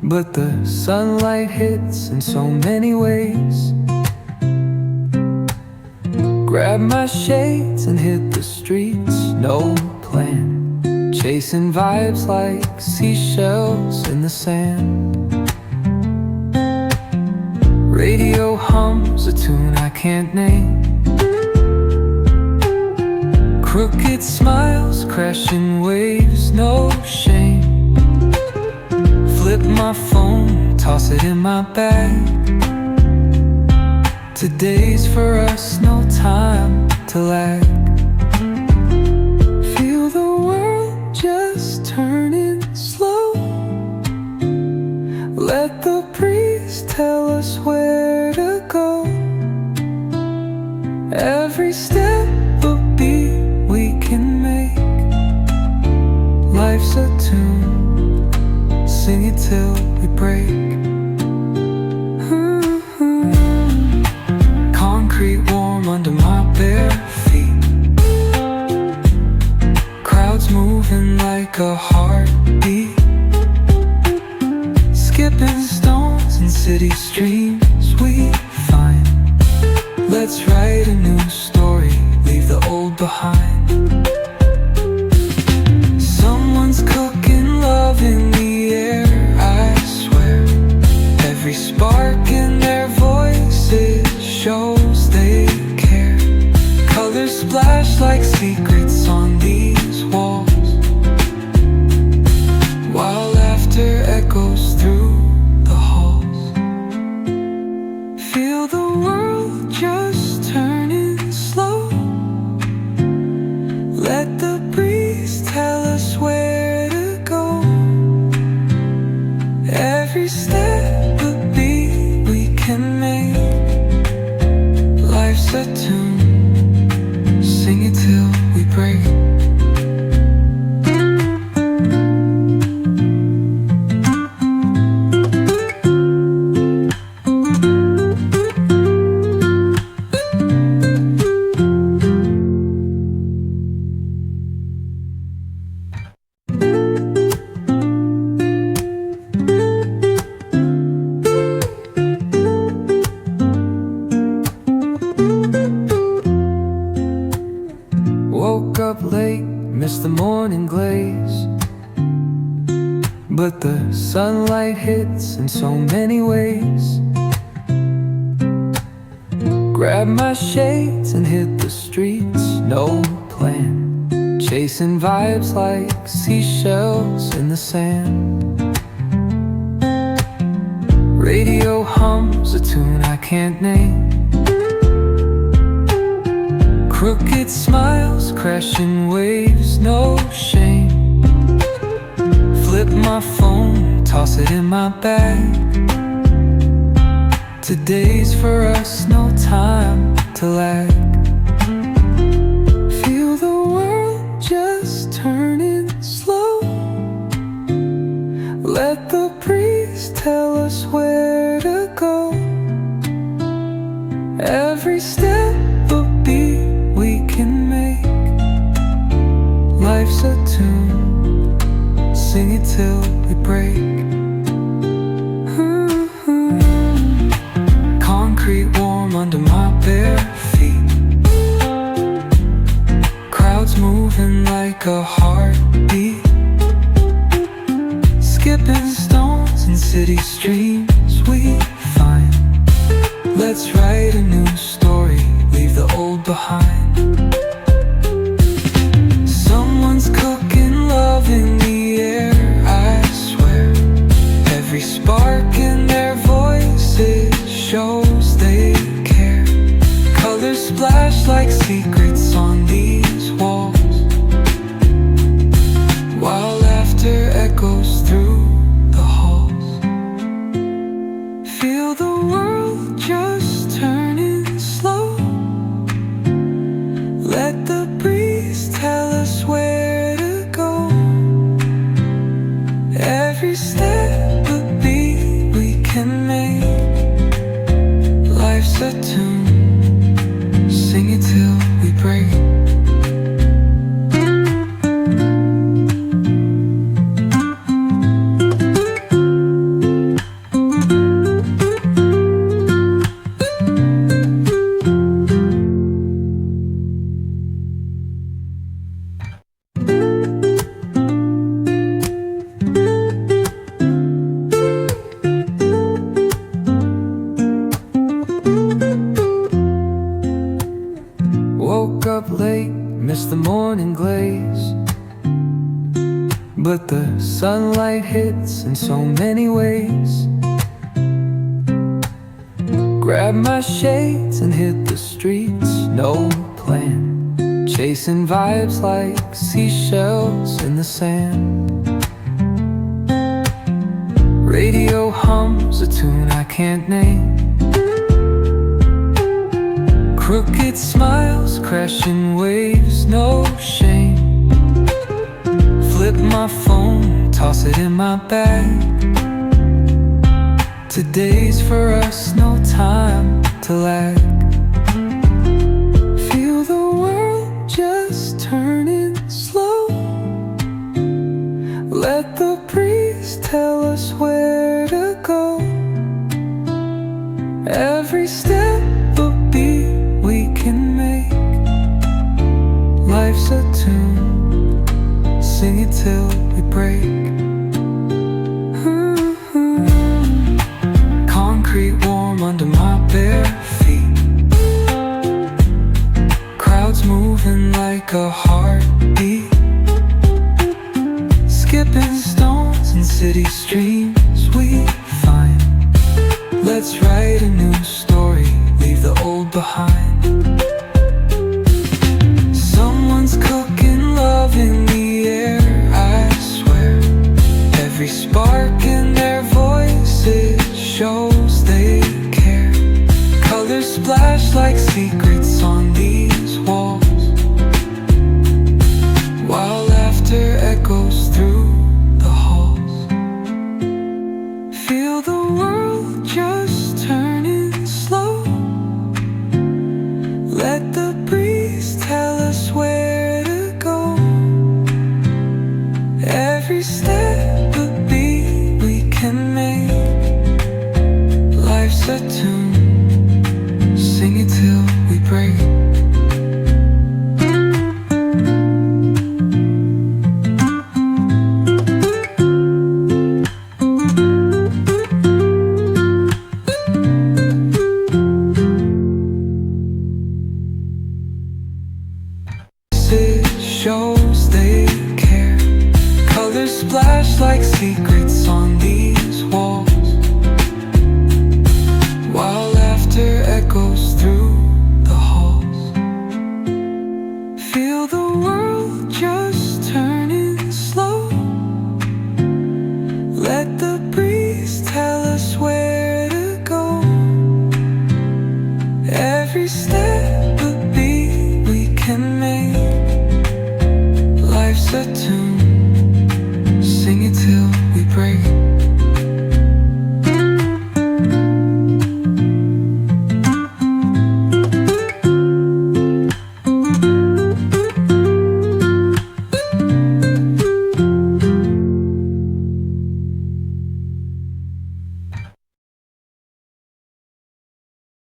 but the sunlight hits in so many ways. Grab my shades and hit the streets, no plan, chasing vibes like seashells in the sand. Radio hums a tune I can't name. Crooked smiles, crashing waves, no shame. Flip my phone, toss it in my bag. Today's for us, no time to lag. Feel the world just turning slow. Let the breeze tell us where to go. Every step a beat we can make. Life's a tune, sing it till we break. Concrete warm under my bare feet. Crowds moving like a heartbeat. Skipping stones in city streams we find. Let's write a new story, leave the old behind. Someone's cooking love in the air, I swear. Every spark in their voices shows they care. Colors splash like secrets on these walls, while laughter echoes through the halls. Feel the world just turning slow. Let the breeze tell us where to go. Every step a beat we can make. Life's a tune, sing it till we break. Woke up late, missed the morning glaze, but the sunlight hits in so many ways. Grab my shades and hit the streets, no plan, chasing vibes like seashells in the sand. Radio hums a tune I can't name. Crooked smiles, crashing waves, no shame. Flip my phone, toss it in my bag. Today's for us, no time to lag. Feel the world just turning slow. Let the breeze tell us where to go. Every step a beat we can make. Life's a tune, sing it till we break. Concrete warm under my bare feet. Crowds moving like a heartbeat. Skipping stones in city streams we find. Let's write a new story, leave the old behind. Someone's cooking love in the air, I swear. Every spark in their voices shows they care. Colors splash like secrets on these walls, while laughter echoes through the halls. Feel the world just turning slow. Let the breeze tell us where to go. Every step a beat we can make. Life's a tune, sing it till we break. sunlight hits in so many ways. Grab my shades and hit the streets, no plan. Chasing vibes like seashells in the sand. Radio hums a tune I can't name. Crooked smiles, crashing waves, no shame. Flip my phone, toss it in my bag. Today's for us, no time to lag. Feel the world just turning slow. Let the breeze tell us where to go. Every step a beat we can make. Life's a tune, sing it till we break. Concrete warm under my bare feet. Crowds moving like a heartbeat. Skipping stones in city streams we find. Let's write a new story, leave the old behind. Someone's cooking love in the air, I swear. Every spark in their voice, it shows they care. Colors splash like secrets on these walls, while laughter echoes through the halls. Feel the world just turning slow. Let the breeze tell us where to go. Every step a beat we can make. Life's a tune, sing it till we break. It shows they care. Colors splash like secrets on these walls, while laughter echoes through the halls. Feel the world just turning slow. Let the